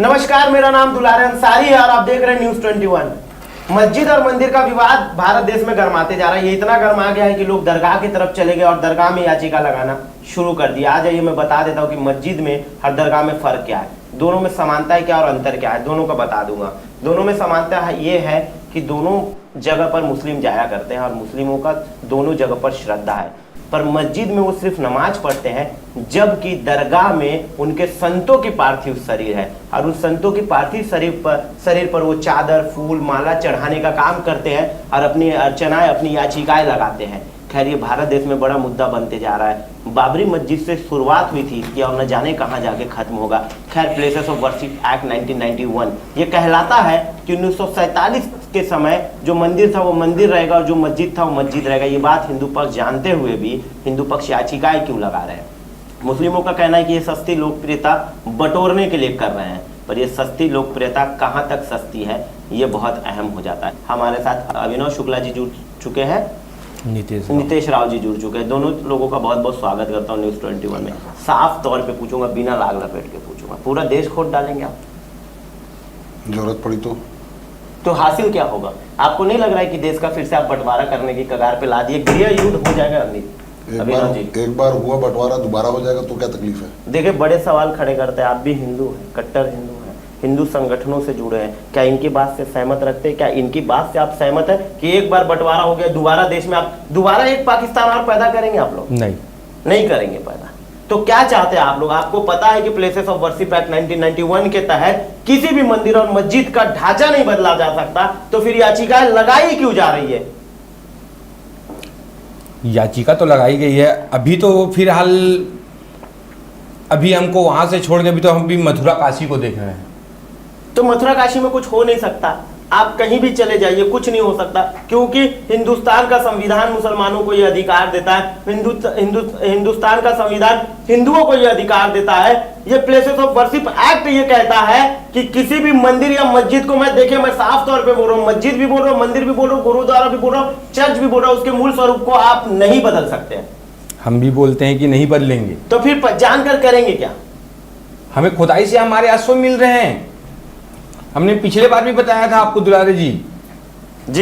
नमस्कार, मेरा नाम दुलारे अंसारी है और आप देख रहे हैं न्यूज 21। मस्जिद और मंदिर का विवाद भारत देश में गर्माते जा रहा है। ये इतना गर्मा गया है कि लोग दरगाह की तरफ चले गए और दरगाह में याचिका लगाना शुरू कर दिया। आज आइए मैं बता देता हूँ कि मस्जिद में और दरगाह में फर्क क्या है, दोनों में समानता क्या और अंतर क्या है, दोनों का बता दूंगा। दोनों में समानता ये है कि दोनों जगह पर मुस्लिम जाया करते हैं और मुस्लिमों का दोनों जगह पर श्रद्धा है, पर मस्जिद में वो सिर्फ नमाज पढ़ते हैं, जबकि दरगाह में उनके संतों की पार्थिव शरीर है और उन संतों की पार्थिव शरीर पर वो चादर, फूल, माला चढ़ाने का काम करते हैं और अपनी अर्चनाएं, अपनी याचिकाएं लगाते हैं। खैर, ये भारत देश में बड़ा मुद्दा बनते जा रहा है। बाबरी मस्जिद से शुरुआत हुई थी इसकी और न जाने कहां जाके खत्म होगा। खैर, प्लेसेस ऑफ वर्शिप एक्ट 1991 ये कहलाता है कि 1947 के समय जो मंदिर था वो मंदिर रहेगा और जो मस्जिद था वो मस्जिद रहेगा। ये बात हिंदू पक्ष जानते हुए भी हिंदू पक्ष याचिकाएं क्यों लगा रहे हैं? मुस्लिमों का कहना है कि ये सस्ती लोकप्रियता बटोरने के लिए कर रहे हैं, पर ये सस्ती लोकप्रियता कहां तक सस्ती है ये बहुत अहम हो जाता है। हमारे साथ अभिनव शुक्ला जी जुड़ चुके हैं, नितेश राव जी जुड़ चुके हैं। दोनों लोगों का बहुत बहुत स्वागत करता हूँ न्यूज 21 में। साफ तौर पे पूछूंगा, बिना लाग लपेट के पूछूंगा, पूरा देश खोद डालेंगे आप? जरूरत पड़ी तो हासिल क्या होगा? आपको नहीं लग रहा है कि देश का फिर से आप बंटवारा करने की कगार पे ला दिए? गृह युद्ध हो जाएगा? एक बार हुआ बंटवारा दोबारा हो जाएगा तो क्या तकलीफ है? देखिए, बड़े सवाल खड़े करते हैं। आप भी हिंदू हैं, कट्टर हिंदू हैं, हिंदू संगठनों से जुड़े हैं, क्या इनकी बात से सहमत रखते हैं? क्या इनकी बात से आप सहमत है कि एक बार बंटवारा हो गया, दोबारा देश में आप दोबारा एक पाकिस्तान और पैदा करेंगे? आप लोग नहीं करेंगे पैदा। तो क्या चाहते हैं आप लोग? आपको पता है कि प्लेसेस ऑफ वर्शिप एक्ट 1991 के तहत किसी भी मंदिर और मस्जिद का ढांचा नहीं बदला जा सकता, तो फिर याचिकाएं लगाई क्यों जा रही है? याचिका तो लगाई गई है। अभी तो फिलहाल अभी हमको वहां से छोड़ के, अभी तो हम भी मथुरा काशी को देख रहे हैं। तो मथुरा काशी में कुछ हो नहीं सकता? आप कहीं भी चले जाइए, कुछ नहीं हो सकता, क्योंकि हिंदुस्तान का संविधान मुसलमानों को यह अधिकार देता है। हिंदुस्तान का संविधान हिंदुओं को यह अधिकार देता है। ये प्लेसेस ऑफ वर्शिप एक्ट ये कहता है कि किसी भी मंदिर या मस्जिद को, मैं देखिए मैं साफ तौर पे बोल रहा हूँ, मस्जिद भी बोल रहा हूँ, मंदिर भी बोल रहा हूँ, गुरुद्वारा भी बोल रहा हूँ, चर्च भी बोल रहा हूँ, उसके मूल स्वरूप को आप नहीं बदल सकते हैं। हम भी बोलते हैं कि नहीं बदलेंगे, तो फिर जानकर करेंगे क्या? हमें खुदाई से हमारे आंसू मिल रहे हैं। हमने पिछले बार भी बताया था आपको दुलारे जी।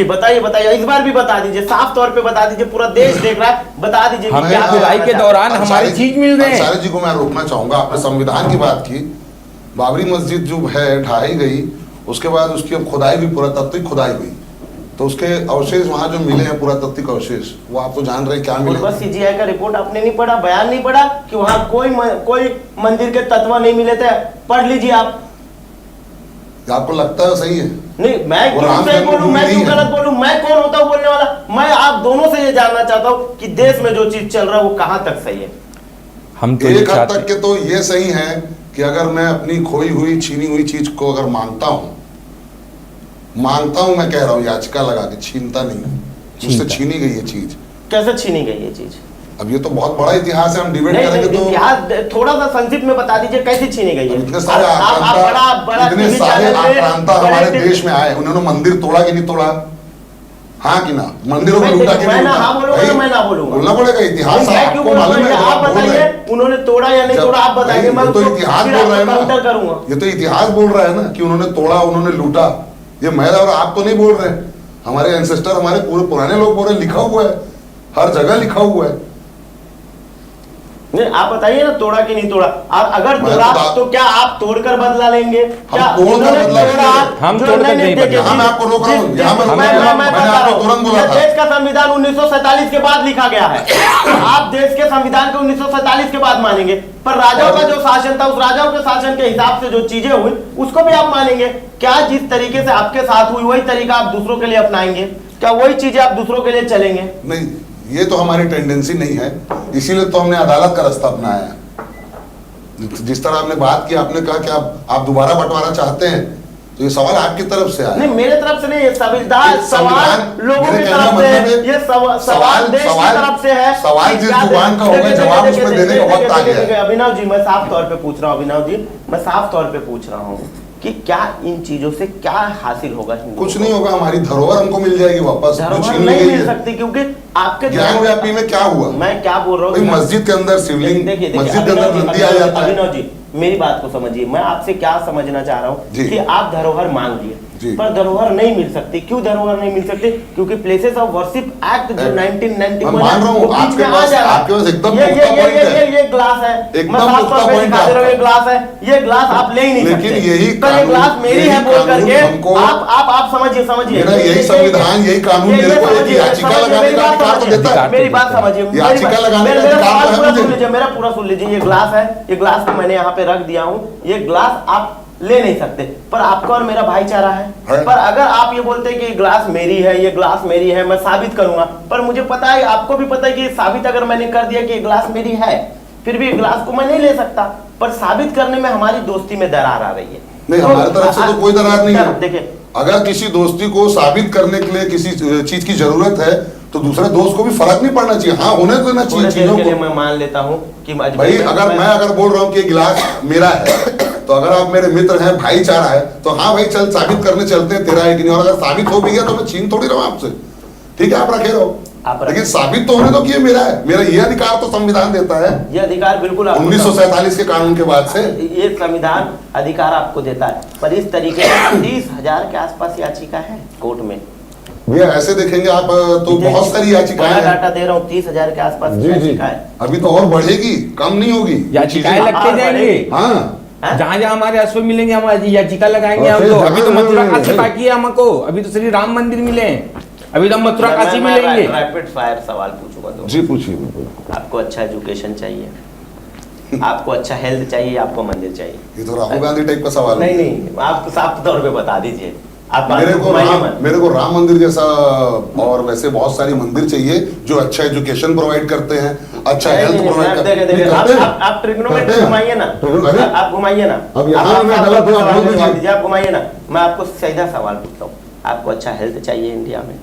बताइए, इस बार भी बता दीजिए, साफ तौर पे बता दीजिए, पूरा देश देख रहा है, बता दीजिए। हमें खुदाई के दौरान हमारी चीज मिल रहे हैं। अंसारी जी को मैं रोकना चाहूंगा, आपने संविधान की बात की, बाबरी मस्जिद जो है ढाई गई, उसके बाद उसकी अब खुदाई भी पुरातात्विक खुदाई गई, तो उसके अवशेष वहां जो मिले हैं पुरातात्विक अवशेष, वो आप तो जान रहे हैं क्या मिले? बस सीजीआई का रिपोर्ट आपने नहीं पढ़ा, बयान नहीं पढ़ा कि वहां कोई मंदिर के तत्व नहीं मिले थे? पढ़ लीजिए आप। आपको लगता है सही है? नहीं, मैं क्यों सही बोलूं, मैं क्यों गलत बोलूं? मैं कौन होता हूं बोलने वाला? मैं आप दोनों से ये जानना चाहता हूं कि देश में जो चीज चल रहा है वो कहां तक सही है। हम तो एक हद तक के तो ये सही है कि अगर मैं अपनी खोई हुई, छीनी हुई चीज को अगर मांगता हूं, मैं कह रहा हूं, याचिका लगा के, छीनता नहीं हूं, मुझसे छीनी गई ये चीज। कैसे छीनी गई ये चीज? अब ये तो बहुत बड़ा इतिहास है, हम डिबेट करेंगे तो इतिहास थोड़ा सा संक्षिप्त में बता दीजिए, कैसे छीनी गई है? इतने सारे आक्रांता हमारे देश में आए, उन्होंने मंदिर तोड़ा कि नहीं तोड़ा? हाँ कि ना? मंदिरों को लूटा कि नहीं लूटा? मैं ना बोलूंगा, बोलना पड़ेगा। इतिहास आपको मालूम है, आप बताइए उन्होंने तोड़ा या नहीं तोड़ा, आप बताइए। मैं तो इतिहास बोल रहा है ना, ये तो इतिहास बोल रहा है ना कि उन्होंने तोड़ा, उन्होंने लूटा। ये मैं और आप तो नहीं बोल रहे, हमारे एंसेस्टर, हमारे पूरे पुराने लोग बोल रहे, लिखा हुआ है, हर जगह लिखा हुआ है। नहीं, आप बताइए ना, तोड़ा कि नहीं तोड़ा? और अगर तोड़ा तो क्या आप तोड़कर बदला लेंगे? क्या हम तोड़कर नहीं बदला? हम आपको रोक रहा हूं, मैंने आपको तुरंत बोला था, देश का संविधान 1947 के बाद लिखा गया है। आप देश के संविधान को 1947 के बाद मानेंगे, पर राजाओं का जो शासन था, उस राजाओं के शासन के हिसाब से जो चीजें हुई उसको भी आप मानेंगे? क्या जिस तरीके से आपके साथ हुई वही तरीका आप दूसरों के लिए अपनाएंगे? क्या वही चीजें आप दूसरों के लिए चलेंगे? नहीं, ये तो हमारी टेंडेंसी नहीं है, इसीलिए तो हमने अदालत का रास्ता अपनाया है। जिस तरह आपने बात की, आपने कहा कि आप दोबारा बंटवारा चाहते हैं, तो ये सवाल आपकी तरफ से आया। नहीं, मेरे तरफ से नहीं, ये संविधान सवाल लोगों की तरफ से है, ये सवाल देश की तरफ से है। सवाल जिस जुबान का होगा, जवाब उसमें देने का वक्त आ गया है। अभिनव जी, मैं साफ तौर पे पूछ रहा हूँ, अभिनव जी मैं साफ तौर पे पूछ रहा हूँ कि क्या इन चीजों से क्या हासिल होगा? कुछ नहीं होगा, हमारी धरोहर हमको मिल जाएगी वापस। धरोहर नहीं मिल सकती, क्योंकि आपके ज्ञानव्यापी में क्या हुआ? मैं क्या बोल रहा हूँ, मस्जिद के अंदर शिवलिंग, मस्जिद के अंदर नंदी आ जाता है। अभिनव जी, मेरी बात को समझिए, मैं आपसे क्या समझना चाह रहा जी। हूँ कि आप धरोहर मांग जी। लिए, पर धरोहर नहीं मिल सकती। क्यों धरोहर नहीं मिल सकती? क्योंकि प्लेसेस ऑफ वर्शिप एक्ट जो 1991 मैं मान रहा हूँ, वो बीच आपके में आ पास- जा रहा है। आपके पास एकदम ये पुख्ता point है। ये ग्लास है, एकदम मैं साफ पुख्ता तौर पे point दिखा दे रहा हूँ, है। ये ग्लास है, ये ग्लास आप ले ही नहीं लेकिन सकते। यही तो ये ग्लास कानून- मेरी है यही बोल कानून करके हमको- आप समझिए मेरा यही संविधान, यही कानून मेरे को एक याचिका लगाने का अधिकार तो देता है। मेरी बात समझिए, याचिका लगाने का मेरा अधिकार सवाल तो है पूरा मुझे। सुन लीजिए, मेरा पूरा सुन लीजिए। ये ग्लास है, ये ग्लास को मैंने यहाँ पे रख दिया हूँ, ये ग्लास आप ले नहीं सकते, पर आपका और मेरा भाईचारा है। पर अगर आप ये बोलते हैं कि ये ग्लास मेरी है, ये ग्लास मेरी है, मैं साबित करूंगा, पर मुझे पता है, आपको भी पता है कि साबित अगर मैंने कर दिया कि ये ग्लास मेरी है, फिर भी ये ग्लास को मैं नहीं ले सकता। पर साबित करने में हमारी दोस्ती में दरार आ रही है। नहीं, हमारी तरफ से तो कोई दरार नहीं है। देखिए, अगर किसी दोस्ती को साबित करने के लिए किसी चीज की जरूरत है तो दूसरे दोस्त को भी फर्क नहीं पड़ना चाहिए। हाँ, होने देना चाहिए थोड़ी देर चीजों के लिए को। मैं मान लेता हूँ कि भाई अगर बोल रहा हूँ कि ये गिलास मेरा है, तो अगर आप मेरे मित्र हैं, भाईचारा है, तो हाँ भाई चल साबित करने चलते हैं तेरा है कि नहीं। और अगर साबित हो भी गया तो मैं छीन थोड़ी रहा हूँ आपसे, ठीक है, आप रखे रहो, लेकिन साबित तो होने दो कि ये मेरा है। मेरा ये अधिकार तो संविधान देता है, ये अधिकार बिल्कुल 1947 के कानून के बाद से ये संविधान अधिकार आपको देता है। पर इस तरीके से 30,000 के आसपास याचिका है कोर्ट में। भैया ऐसे देखेंगे आप तो बहुत सारी याचिकाएं बड़ा हैं। डाटा दे रहा हूँ, 30,000 के आसपास जी जी, याचिका है। अभी तो और बढ़ेगी, कम नहीं होगी। याचिकाएं लगते जाएंगे। हाँ, जहाँ जहाँ हमारे अश्व मिलेंगे हम याचिका लगाएंगे हम तो। अभी तो मथुरा काशी बाकी है हमको, अभी तो श्री राम मंदिर मिले हैं, अभी तो मथुरा काशी मिलेंगे। रैपिड फायर सवाल पूछूंगा तो जी पूछिए। आपको अच्छा एजुकेशन चाहिए, आपको अच्छा हेल्थ चाहिए, आपको मंदिर चाहिए? ये तो राहुल गांधी टाइप का सवाल है। नहीं, आप साफ तौर पे बता दीजिए। आप मेरे को राम मंदिर जैसा और वैसे बहुत सारी मंदिर चाहिए जो अच्छा एजुकेशन प्रोवाइड करते हैं, अच्छा हेल्थ प्रोवाइड करते हैं। आप ट्रिग्नोमेट्री घुमाइए ना, आप घुमाइए ना, अब यहाँ मैं गलत हूँ, आप बोल दीजिए। आप घुमाइए ना। मैं आपको सीधा सवाल पूछता हूँ, आपको अच्छा हेल्थ चाहिए इंडिया में,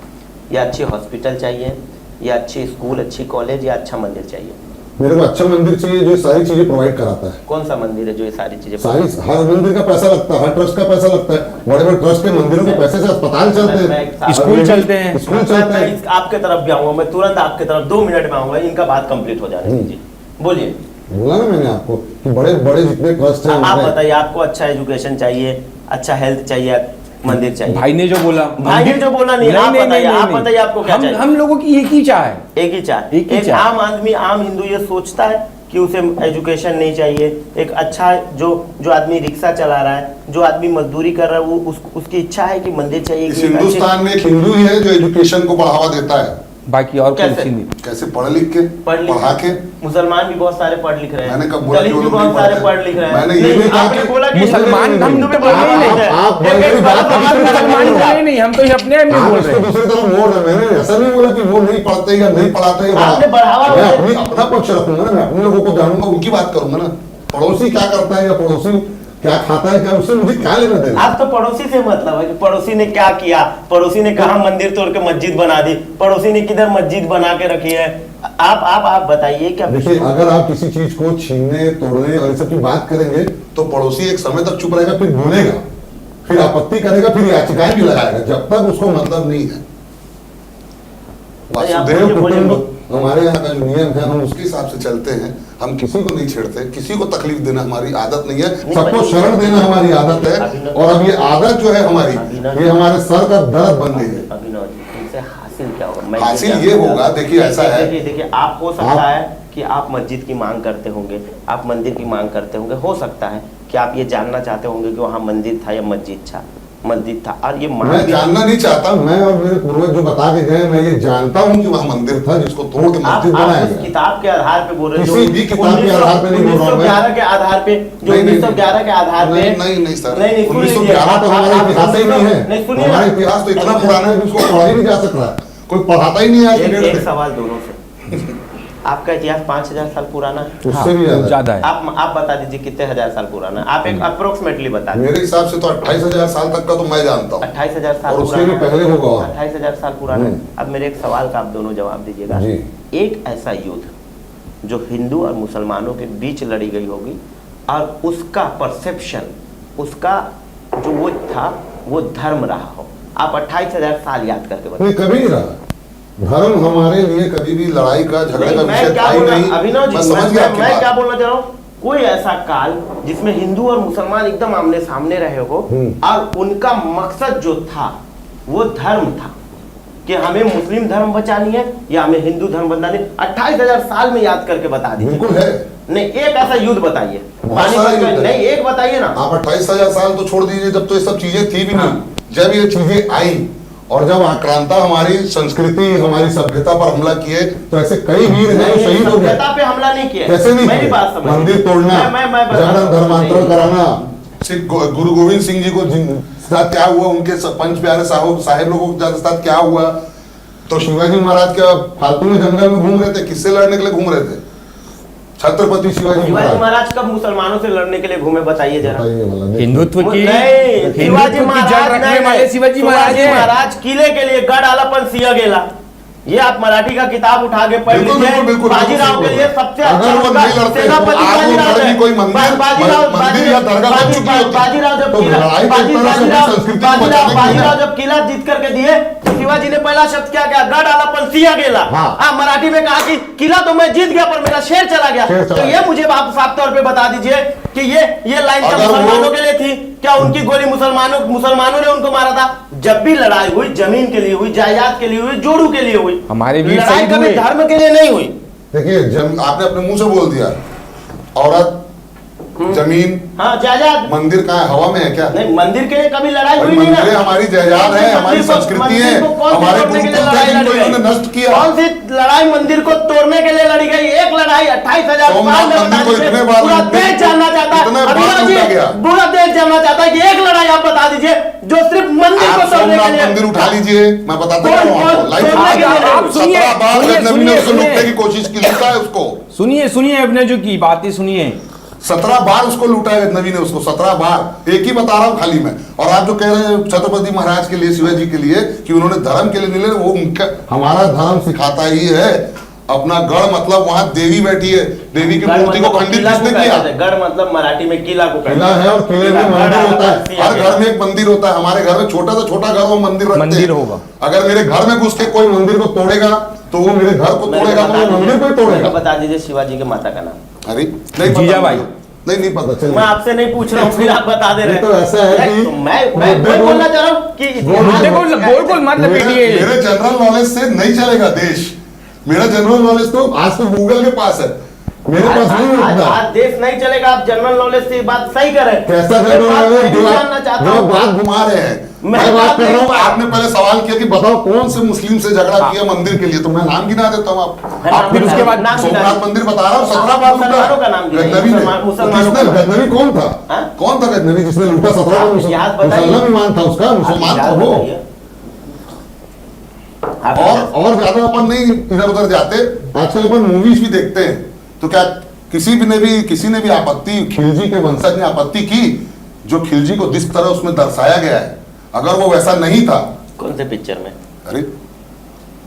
या अच्छी हॉस्पिटल चाहिए, या अच्छी स्कूल, अच्छी कॉलेज, या अच्छा मंदिर चाहिए? मेरे को अच्छा मंदिर चाहिए जो सारी चीजें प्रोवाइड कराता है। कौन सा मंदिर है जो ये सारी चीजें? हर मंदिर का पैसा लगता है, हर ट्रस्ट का पैसा लगता है। बड़े बड़े ट्रस्ट के मंदिरों के पैसे से अस्पताल चलते हैं, स्कूल चलते हैं, स्कूल चलते हैं। आपके तरफ भी आऊंगा मैं, तुरंत आपके तरफ 2 मिनट में आऊंगा, इनका बात कंप्लीट हो जाने दीजिए। बोलिए। बोला ना मैंने आपको कि बड़े बड़े जितने ट्रस्ट हैं, आप बताइए, आपको अच्छा एजुकेशन चाहिए, अच्छा हेल्थ चाहिए, मंदिर चाहिए? भाई ने जो बोला, भाई ने जो बोला नहीं, आप बताइए, आप बताइए आपको क्या चाहिए? हम लोगों की एक ही चाह है, एक ही चाह। एक आम आदमी, आम हिंदू ये सोचता है कि उसे एजुकेशन नहीं चाहिए। एक अच्छा जो आदमी रिक्शा चला रहा है, जो आदमी मजदूरी कर रहा है, वो उसकी इच्छा है कि मंदिर चाहिए। इस हिंदुस्तान में एक हिंदू ही है जो एजुकेशन को बढ़ावा देता है, बाकी और कैसे? कुछ नहीं। कैसे? पढ़ लिख के, पढ़ा के। मुसलमान भी बहुत सारे पढ़ लिख रहे हैं, मैंने कब बोला दलित भी बहुत सारे पढ़ लिख रहे हैं। मैंने ये नहीं कहा आपने बोला कि मुसलमान हम हिंदू में बोल नहीं, नहीं आप मुसलमान बोले नहीं, हम तो अपने आप में बोल रहे हैं। दूसरी तरफ मोड़ रहे हैं। मैंने ऐसा नहीं बोला कि वो नहीं पढ़ते या नहीं पढ़ाते। आपने बढ़ावा मैं अपना पक्ष रखूंगा ना, मैं अपने लोगों को जानूंगा, उनकी बात करूंगा ना। पड़ोसी क्या करता है या पड़ोसी क्या खाता है, क्या उससे मुझे क्या लेना देना? आप तो पड़ोसी से मतलब है कि पड़ोसी ने क्या किया, पड़ोसी ने कहा मंदिर तोड़ के मस्जिद बना दी, पड़ोसी ने किधर मस्जिद बना के रखी है। आप बताइए क्या? देखिए, अगर आप किसी चीज को छीनने, तोड़ने और इस सब की बात करेंगे तो पड़ोसी एक समय तक चुप रहेगा, फिर बोलेगा, फिर आपत्ति करेगा, फिर याचिकाएं भी लगाएगा, जब तक उसको मतलब नहीं है। वासुदेव कुटुंब हमारे यहाँ का जो नियम है, हम उसके हिसाब से चलते हैं। हम किसी को नहीं छेड़ते, किसी को तकलीफ देना हमारी आदत नहीं है, सबको शरण देना हमारी आदत है। और अब ये आदत जो है हमारी, ये हमारे सर का दर्द बन गई है। अभिनव जी, इनसे हासिल क्या होगा? हासिल ये होगा, देखिए ऐसा है, देखिए आप हो सकता है कि आप मस्जिद की मांग करते होंगे, आप मंदिर की मांग करते होंगे, हो सकता है कि आप ये जानना चाहते होंगे कि वहाँ मंदिर था या मस्जिद था। और ये मैं जानना नहीं चाहता, मैं और मेरे पूर्वज जो बता के गए, मैं ये जानता हूँ कि वहाँ मंदिर था जिसको तोड़ के मस्जिद बनाया गया। किताब के आधार पे बोल रहे हैं, किसी भी किताब के आधार पे नहीं बोल रहा हूँ मैं। 1911 के आधार पे, जो 1911 के आधार पे। नहीं सर, नहीं 1911 तो हमारा इतिहास ही नहीं है। हमारा इतिहास तो इतना पुराना है कि उसको पढ़ा ही नहीं जा सकता, कोई पढ़ाता ही नहीं है। एक सवाल दोनों से, आपका इतिहास 5000 साल पुराना है? उससे भी ज्यादा है। आप बता दीजिए कितने हजार साल पुराना है? आप एक अप्रोक्सीमेटली बता दीजिए। मेरे हिसाब से तो 28,000 साल तक का तो मैं जानता हूँ। 28,000 साल, और उसके भी पहले होगा। 28,000 साल पुराना है। अब मेरे एक सवाल का आप दोनों जवाब दीजिएगा। एक ऐसा युद्ध जो हिंदू और मुसलमानों के बीच लड़ी गई होगी, और उसका परसेप्शन, उसका जो वो था, वो धर्म रहा हो, आप 28,000 साल याद करके बताइए। नहीं, कभी नहीं रहा। धर्म हमारे लिए कभी भी लड़ाई का, झगड़े का विषय था ही नहीं। अभिनव जी, मैं क्या बोलना चाह रहा हूँ, कोई ऐसा काल जिसमें हिंदू और मुसलमान एकदम आमने सामने रहे हो और उनका मकसद जो था वो धर्म था कि हमें मुस्लिम धर्म बचानी है या हमें हिंदू धर्म बचानी है। 28,000 साल में याद करके बता दीजिए। बिल्कुल है। नहीं एक ऐसा युद्ध बताइए, नहीं एक बताइए ना। आप 28,000 साल तो छोड़ दीजिए, जब तो ये सब चीजें थी भी नहीं। जब ये चीजें आई और जब आक्रांता हमारी संस्कृति हमारी सभ्यता पर हमला किए तो ऐसे कई वीर हैं जो शहीद हो गए। सभ्यता पे हमला नहीं किया, कैसे नहीं मेरी बात समझ, मंदिर तोड़ना, धर्मांतरण कराना, गुरु गोविंद सिंह जी को साथ क्या हुआ, उनके पंच प्यारे साहेब लोगों के साथ क्या हुआ। तो शिवाजी महाराज क्या फालतू में जंगल में घूम रहे थे, किससे लड़ने के लिए घूम रहे थे? छत्रपति शिवाजी महाराज कब मुसलमानों से लड़ने के लिए घूमे बताइए जरा। हिंदुत्व की शिवाजी महाराज किले के लिए गढ़ आलापन सिया गेला। ये आप मराठी का किताब उठा के पढ़ लीजिए। बाजीराव के लिए सबसे अच्छा सेनापति बाजीराव जब किला जीत करके दिए शिवाजी ने पहला शब्द क्या किया? गढ़ आलापन सिया गेला। मराठी में कहा कि किला तो मैं जीत गया पर मेरा शेर चला गया। तो ये मुझे आप साफ तौर पे बता दीजिए कि ये लाइन क्या मुसलमानों के लिए थी? क्या उनकी गोली मुसलमानों ने उनको मारा था? जब भी लड़ाई हुई जमीन के लिए हुई, जायदाद के लिए हुई, जोड़ू के लिए हुई, हमारे लड़ाई कभी धर्म के लिए नहीं हुई। देखिए आपने अपने मुंह से बोल दिया, औरत, जमीन, हाँ जायदाद, मंदिर कहाँ है? हवा में है क्या? नहीं मंदिर के लिए कभी लड़ाई हुई नहीं ना। हमारी जायदाद है, हमारी संस्कृति है, हमारे गुरुकुल नष्ट किया। कौन सी लड़ाई मंदिर को तोड़ने के लिए लड़ी गई? एक लड़ाई 28,000 पूरा देश जानना चाहता है, पूरा देश जानना चाहता है कि एक लड़ाई आप बता दीजिए जो सिर्फ मंदिर को तोड़ने के लिए। मंदिर उठा लीजिए, मैं बताता हूँ। 17 बार नबी ने उसको लूटने की कोशिश की, लूटा है उसको। सुनिए अपने जो की बातें सुनिए। 17 बार उसको लूटा है नबी ने उसको, 17 बार। एक ही बता रहा हूँ खाली मैं। और आप जो कह रहे हैं छत्रपति महाराज के लिए, शिवाजी के लिए कि उन्होंने धर्म के लिए नहीं ले, वो उनका हमारा धर्म सिखाता ही है। अपना गढ़ मतलब वहां देवी बैठी है, देवी की मूर्ति को खंडित किसने किया? गढ़ मतलब मराठी में किला को किला है और किले में मंदिर होता है। हर घर में एक मंदिर होता है। हमारे घर में छोटा से छोटा घर वो मंदिर होगा। अगर मेरे घर में घुस के कोई मंदिर को तोड़ेगा तो वो मेरे घर को तोड़ेगा, तो वो मंदिर को तोड़ेगा। बता दीजिए शिवाजी के माता का नाम। अरे नहीं जीजा भाई, नहीं पता चल। मैं आपसे नहीं पूछ रहा हूँ, फिर आप बता दे रहे हैं। तो ऐसा है कि मैं बोलना चाह रहा हूँ कि बोल मत लपेटिए। मेरे जनरल नॉलेज से नहीं चलेगा देश। मेरा जनरल नॉलेज तो आज तो गूगल के पास है, मेरे पास नहीं होता। आज देश नहीं चलेगा। आप जनरल नॉलेज से बात सही करें। कैसा बात घुमा रहे हैं? मैं बात कर रहा हूँ। आपने पहले सवाल किया कि बताओ कौन से मुस्लिम से झगड़ा किया मंदिर के लिए, तो मैं नाम गिना देता हूँ। आप फिर उसके बाद सोमनाथ मंदिर बता रहा हूँ। 17 बार लूटा गजनवी। कौन था गजनवी जिसने लूटा 17 बार? मुसलमान था उसका, मुसलमान था वो। और ज्यादा अपन नहीं इधर उधर जाते। आजकल अपन मूवीज भी देखते हैं, तो क्या किसी ने भी आपत्ति, खिलजी के वंशज ने आपत्ति की? जो खिलजी को जिस तरह उसमें दर्शाया गया है, अगर वो वैसा नहीं था। कौन से पिक्चर में? अरे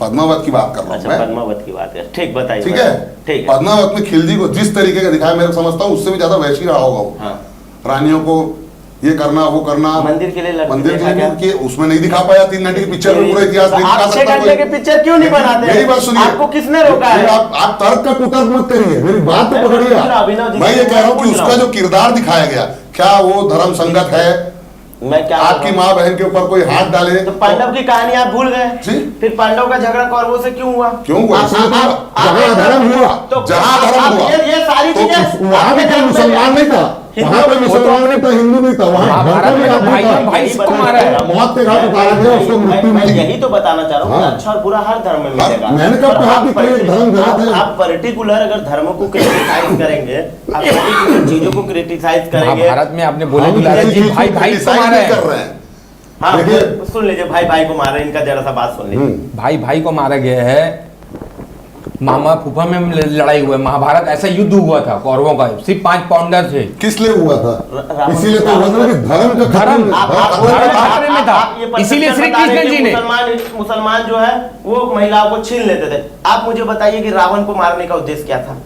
पद्मावत की बात कर रहा हूं। अच्छा, पद्मावत की बात है। ठीक बताइए। ठीक है, ठीक। पद्मावत में खिलजी को जिस तरीके का दिखाया, मैं समझता हूँ उससे भी ज्यादा वैशी रहा होगा वो। हाँ। रानियों को ये करना वो करना, मंदिर के लिए उसमें नहीं दिखा पाया। 3 घंटे की पिक्चर में पूरा इतिहास नहीं दिखा सकता। 6 घंटे की पिक्चर क्यों नहीं बनाते? मेरी बात सुनिए, आपको किसने रोका है? आप तर्क का कुतर्क मत करिए, मेरी बात तो पकड़िए। मैं ये कह रहा हूँ कि उसका जो किरदार दिखाया गया, क्या वो धर्म संगत है? मैं क्या आपकी माँ बहन के ऊपर कोई हाथ डाले तो पांडव की कहानी आप भूल गए। फिर पांडव का झगड़ा कौरवों से क्यों हुआ? क्यों हुआ? जहाँ धर्म हुआ, जहाँ धर्म हुआ, ये सारी चीजें वहाँ भी कोई मुसलमान नहीं था, वहाँ पे मुसलमान नहीं था, हिंदू नहीं था, वहाँ भाई को मारा है, मौत के घाट उतारा गया, उसको मृत्यु मिली। यही तो बताना चाह रहा हूँ, अच्छा और बुरा हर धर्म में मिलेगा। मैंने कब कहा कि कोई धर्म गलत है? आप पर्टिकुलर अगर धर्म को क्रिटिसाइज करेंगे, आप पर्टिकुलर चीजों को क्रिटिसाइज करेंगे। भारत में आपने बोला भाई को मारा है। हाँ सुन लीजिए, भाई को मारा, इनका जरा सा बात सुन लीजिए। भाई को मारा गया है, मामा फूफा में लड़ाई हुआ है। महाभारत ऐसा युद्ध हुआ था कौरवों का, सिर्फ 5 पाउंडर थे। किस लिए हुआ था? इसीलिए तो धर्म खतरे में था, इसीलिए श्री कृष्ण जी ने मुसलमान जो है वो महिलाओं को छीन लेते थे। आप मुझे बताइए कि रावण को मारने का उद्देश्य क्या था?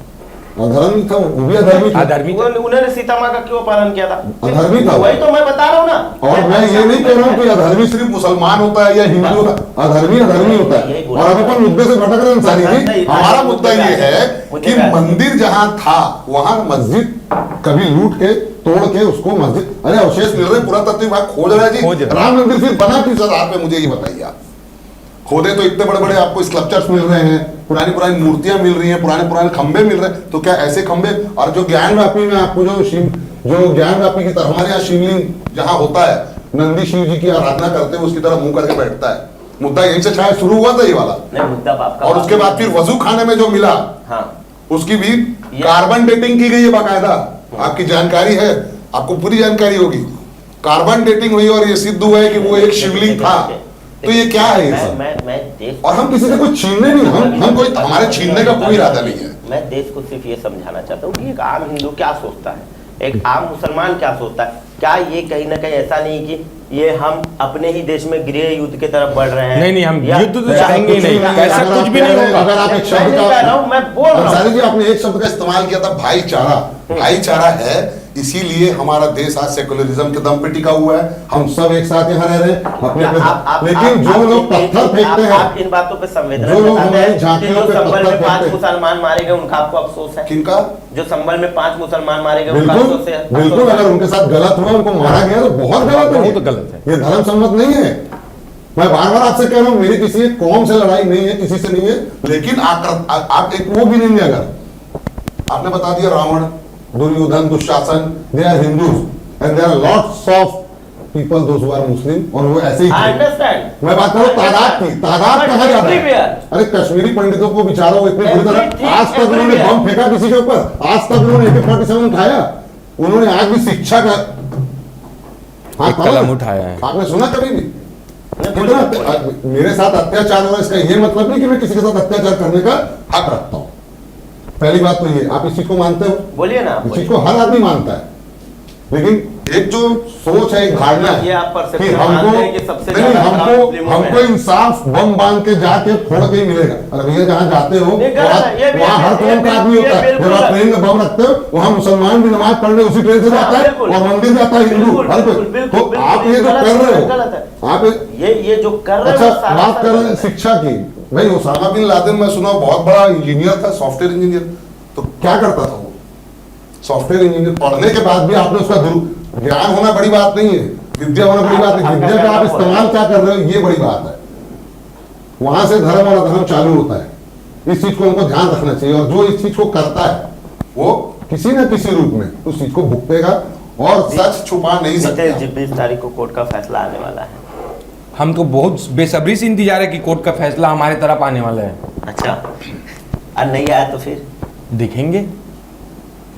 अधर्मी था, वो भी अधर्मी था। उन्होंने सीता माँ का क्यों अपहरण किया था? अधर्मी था। वही तो मैं बता रहा हूँ ना, और मैं ये नहीं कह रहा हूँ कि अधर्मी सिर्फ मुसलमान होता है या हिंदू होता है, अधर्मी होता है। और अब अपन मुद्दे से भटक रहे हैं अंसारी जी। हमारा मुद्दा ये है कि मंदिर जहां था वहां मस्जिद कभी लूट के तोड़ के उसको मस्जिद, अरे अवशेष मिल रहे, पुरातत्व विभाग खोज रहा है जी। राम मंदिर फिर बना किस आधार पे, मुझे ये बताइए आप। खोदे तो इतने बड़े बड़े आपको स्कल्पचर्स मिल रहे हैं, पुरानी पुरानी मूर्तियां मिल रही हैं, पुराने पुराने खंबे मिल रहे हैं, तो क्या ऐसे खंबे, और जो ज्ञानव्यापी में आपको जो ज्ञानव्यापी की तरह हमारे यहाँ शिवलिंग जहाँ होता है, नंदी शिव जी की आराधना करते हैं, उसकी तरह मुंह करके बैठता है। मुद्दा यहीं से शायद शुरू हुआ था ये वाला। नहीं, मुद्दा आपका। और उसके बाद फिर वजू खाने में जो मिला, हाँ, उसकी भी कार्बन डेटिंग की गई है बाकायदा। आपकी जानकारी है, आपको पूरी जानकारी होगी। कार्बन डेटिंग हुई और ये सिद्ध हुआ है कि वो एक शिवलिंग था। तो ये क्या है ये सब? और हम किसी से कुछ छीनने नहीं, हम कोई, हमारे छीनने का कोई इरादा नहीं है। मैं देश को सिर्फ ये समझाना चाहता हूँ कि एक आम हिंदू क्या सोचता है, एक आम मुसलमान क्या सोचता है। क्या ये कहीं ना कहीं ऐसा नहीं कि ये हम अपने ही देश में गृह युद्ध की तरफ बढ़ रहे हैं? नहीं, हम युद्ध तो चाहेंगे नहीं, ऐसा कुछ भी नहीं होगा। अगर आप एक शब्द का, मैं बोल रहा हूं जी, आपने एक शब्द का इस्तेमाल किया था, भाईचारा। भाईचारा है, इसीलिए हमारा देश आज सेकुलरिज्म के दम पे टिका हुआ है। हम सब एक साथ यहाँ रह रहे हैं अपने, लेकिन जो लोग पत्थर फेंकते हैं, आप इन बातों पे संवेदना जो लोग दिखाते हैं, झांकियों जो पे संभल में पत्थर 5 फेंकते मुसलमान मारे गए उनका आपको अफसोस है? किनका? जो संभल में 5 मुसलमान मारे गए उनका बिल्कुल अफसोस है? बिल्कुल। अगर उनके साथ गलत हुआ, उनको मारा गया, तो बहुत गलत है, बहुत गलत है। ये धर्म सम्मत नहीं है। मैं बार बार आपसे कह रहा हूँ, मेरी किसी कौम से लड़ाई नहीं है, किसी से नहीं है, लेकिन आप एक वो भी नहीं है। अगर आपने बता दिया Ravana, Duryodhana, Dushasana, they are Hindus and there are lots of people those who are Muslim, और वो ऐसे ही आई अंडरस्टैंड। मैं बात कर रहा हूँ तादाद की, तादाद कहाँ जाता है? अरे कश्मीरी पंडितों को बिचारों इतने बुरी तरह, आज तक उन्होंने बम फेंका किसी के ऊपर, आज तक उन्होंने AK-47 उठाया, उन्होंने आज भी शिक्षा का कलम उठाया है। आपने सुना कभी भी? कितना मेरे साथ अत्याचार हो रहा है, इसका ये मतलब नहीं कि मैं किसी के साथ अत्याचार करने का हक रखता हूँ। पहली बात तो ये, आप इस चीज को मानते हो? बोलिए ना। इस चीज को हर आदमी मानता है, लेकिन एक जो सोच है, एक धारणा है कि हमको इंसाफ बम बांध के जाके फोड़ के ही मिलेगा। अरे भैया, जहाँ जाते हो वहाँ हर कौम का आदमी होता है। जब आप ट्रेन में बम रखते हो, वहाँ मुसलमान भी नमाज पढ़ने उसी ट्रेन से जाता है, और मंदिर जाता है हिंदू, हर कोई। तो आप ये जो कर रहे हो, आप ये जो कर रहे हो, अच्छा बात कर रहे हैं शिक्षा की। भाई ओसामा बिन लादेन, मैं सुना बहुत बड़ा इंजीनियर था, सॉफ्टवेयर इंजीनियर। तो क्या करता था वो? सॉफ्टवेयर इंजीनियर पढ़ने के बाद भी आपने उसका ज्ञान होना बड़ी बात नहीं है, विद्या होना बड़ी बात है, विद्या का आप इस्तेमाल क्या कर रहे हो ये बड़ी बात है। वहां से धर्म और अधर्म चालू होता है। इस चीज को हमको ध्यान रखना चाहिए, और जो इस चीज को करता है वो किसी न किसी रूप में उस चीज को भुगतेगा, और सच छुपा नहीं सकता। 20 तारीख को कोर्ट का फैसला आने वाला है। हम तो बहुत बेसब्री से इंतजार है कि कोर्ट का फैसला हमारे तरफ आने वाला है। अच्छा, और नहीं आया तो फिर देखेंगे।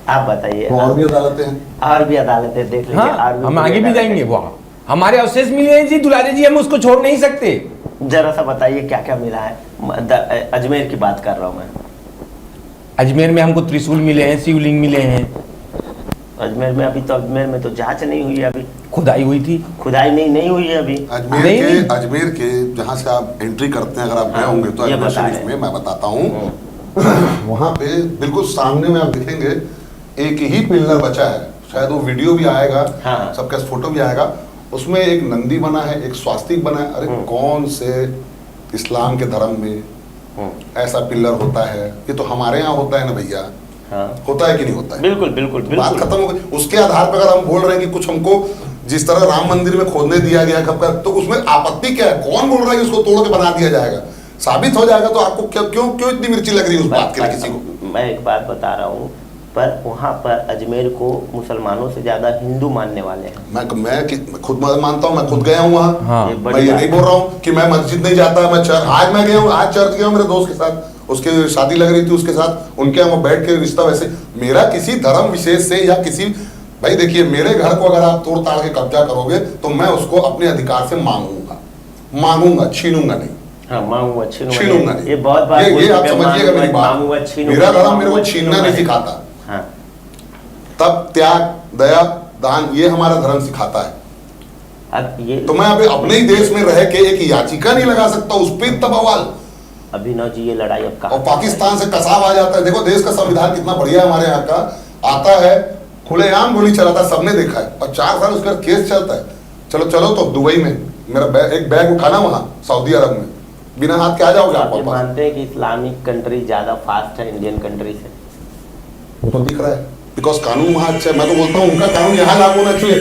आप बताइए। तो और भी अदालतें हैं, और भी अदालतें देख लेंगे। हाँ, हम आगे भी जाएंगे। वहाँ हमारे अवशेष मिले हैं जी दुलारे जी, हम उसको छोड़ नहीं सकते। जरा सा बताइए क्या क्या मिला है। अजमेर की बात कर रहा हूँ मैं। अजमेर में हमको त्रिशूल मिले हैं, शिवलिंग मिले हैं। अजमेर में अभी तो, अजमेर में तो जांच नहीं हुई है, अभी खुदाई हुई थी। खुदाई नहीं हुई है अभी। अजमेर के जहाँ से आप एंट्री करते हैं, अगर आप गए होंगे तो अजमेर शरीफ में, मैं बताता हूँ, वहाँ पे बिल्कुल सामने में आप देखेंगे एक ही पिलर बचा है, शायद वो वीडियो भी आएगा, हाँ। सबका फोटो भी आएगा। उसमें एक नंदी बना है, एक स्वास्तिक बना है। अरे कौन से इस्लाम के धर्म में ऐसा पिलर होता है? ये तो हमारे यहाँ होता है ना भैया। हाँ। होता है कि नहीं होता है? बिल्कुल बिल्कुल बात खत्म हो गई। उसके आधार पर अगर हम बोल रहे हैं कि कुछ हमको जिस तरह राम मंदिर में खोदने दिया गया कब, तो उसमें आपत्ति क्या है? कौन बोल रहा है कि उसको तोड़ के बना दिया जाएगा? साबित हो जाएगा तो आपको क्यों इतनी मिर्ची लग रही है उस बात के लिए किसी को? मैं एक बात बता रहा हूँ, पर वहाँ पर अजमेर को मुसलमानों से ज्यादा हिंदू मानने वाले हैं। मैं खुद मानता हूँ, मैं खुद गया हूँ वहाँ। हाँ। मैं ये नहीं बोल रहा हूँ कि मैं मस्जिद नहीं जाता, मैं आज मैं गया हूँ, आज चर्च गया हूँ मेरे दोस्त के साथ, उसके शादी लग रही थी उसके साथ, उनके यहाँ बैठ के रिश्ता। वैसे मेरा किसी धर्म विशेष से या किसी, भाई देखिए, मेरे घर को अगर आप तोड़ ताड़ के कब्जा करोगे तो मैं उसको अपने अधिकार से मांगूंगा, छीनूंगा नहीं। हाँ, मांगूंगा छीनूंगा नहीं। ये बहुत बात ये आप समझिएगा मेरी बात। मेरा धर्म मेरे को छीनना नहीं सिखाता। हाँ। तब त्याग, दया, दान, ये हमारा धर्म सिखाता है। अब ये तो मैं अपने ही देश में रह के एक याचिका नहीं लगा सकता, उस पर इतना बवाल। अभिनव जी, ये लड़ाई अब और पाकिस्तान से कसाब आ जाता है। देखो देश का संविधान कितना बढ़िया है हमारे यहाँ का, आता है खुलेआम गोली चलाता है, सबने देखा है, और 4 साल उसका केस चलता है। चलो चलो तो दुबई में मेरा एक बैग उठाना वहां सऊदी अरब में, बिना हाथ के आ जाओगे आप आप ये वापस। मानते हैं कि इस्लामिक कंट्री ज्यादा फास्ट है इंडियन कंट्री से? वो तो दिख रहा है, बिकॉज कानून वहां अच्छा है। मैं तो बोलता हूँ उनका कानून यहाँ लागू होना चाहिए।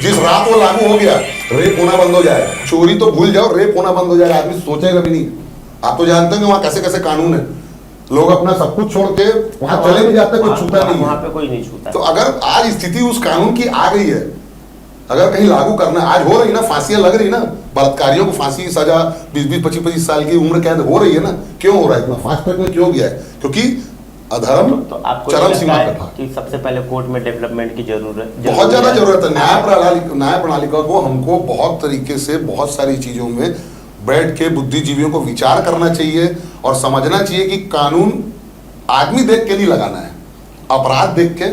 जिस रात वो लागू हो गया, रेप होना बंद हो जाएगा। चोरी तो भूल जाओ, रेप होना बंद हो जाएगा, आदमी सोचेगा भी नहीं। आप तो जानते हैं वहां कैसे कैसे कानून है, लोग अपना सब कुछ छोड़ के वहां चले भी जाते हैं, कोई छूता नहीं वहां है। पे कोई नहीं छूता। तो अगर आज स्थिति उस कानून की आ गई है, अगर कहीं लागू करना, आज हो रही ना, फांसियां लग रही ना, बलात्कारियों को फांसी सजा 20-20, 25-25 साल की उम्र कैद हो रही है ना। क्यों हो रहा है इतना फास्ट ट्रैक में, क्यों गया है? क्योंकि अधर्म तो आपको चरम लगता सीमा है पर था। कि सबसे पहले कोर्ट में डेवलपमेंट की जरूरत बहुत ज्यादा जरूरत है। न्याय प्रणालिका को हमको बहुत तरीके से बहुत सारी चीजों में बैठ के बुद्धिजीवियों को विचार करना चाहिए और समझना चाहिए कि कानून आदमी देख के नहीं लगाना है, अपराध देख के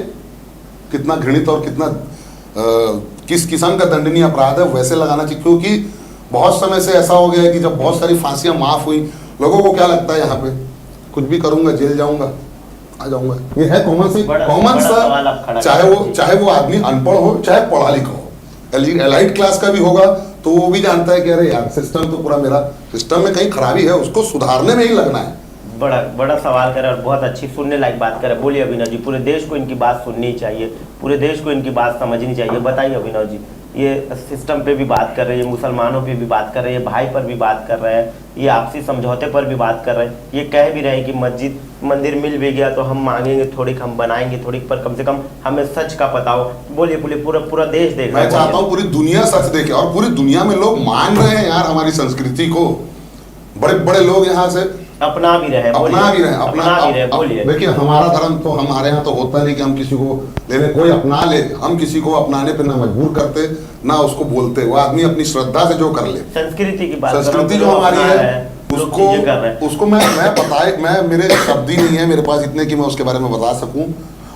कितना घृणित और कितना किस किस्म का दंडनीय अपराध है वैसे लगाना चाहिए। क्योंकि बहुत समय से ऐसा हो गया है कि जब बहुत सारी फांसियां माफ हुई, लोगों को क्या लगता है यहाँ पे कुछ भी करूंगा जेल जाऊंगा आ जाऊंगा। ये है कॉमन सा, चाहे वो आदमी अनपढ़ हो चाहे पढ़ा लिखा हो, एलाइट क्लास का भी होगा तो वो भी जानता है कि अरे यार सिस्टम तो पूरा मेरा सिस्टम में कहीं खराबी है, उसको सुधारने में ही लगना है। बड़ा सवाल करे और बहुत अच्छी सुनने लायक बात करे। बोलिए अभिनव जी, पूरे देश को इनकी बात सुननी चाहिए, पूरे देश को इनकी बात समझनी चाहिए। बताइए अभिनव जी, ये सिस्टम पे भी बात कर रहे हैं, मुसलमानों पे भी बात कर रहे हैं, भाई पर भी बात कर रहे हैं, ये आपसी समझौते पर भी बात कर रहे हैं, ये कह भी रहे हैं कि मस्जिद मंदिर मिल भी गया तो हम मांगेंगे थोड़ी, हम बनाएंगे थोड़ी, पर कम से कम हमें सच का पता हो। बोलिए बोलिए, पूरा देश देख रहा है। मैं चाहता हूँ पूरी दुनिया सच देखे और पूरी दुनिया में लोग मान रहे हैं यार हमारी संस्कृति को। बड़े बड़े लोग यहाँ से अपना भी रहे। बोलिए देखिए हमारा धर्म तो हमारे यहाँ तो होता नहीं कि हम किसी को लेने कोई अपना ले, हम किसी को अपनाने पे ना मजबूर करते ना उसको बोलते, वो आदमी अपनी श्रद्धा से जो कर ले। संस्कृति की बात, संस्कृति जो हमारी है उसको मैं मेरे शब्द ही नहीं है मेरे पास इतने कि मैं उसके बारे में बता सकूं।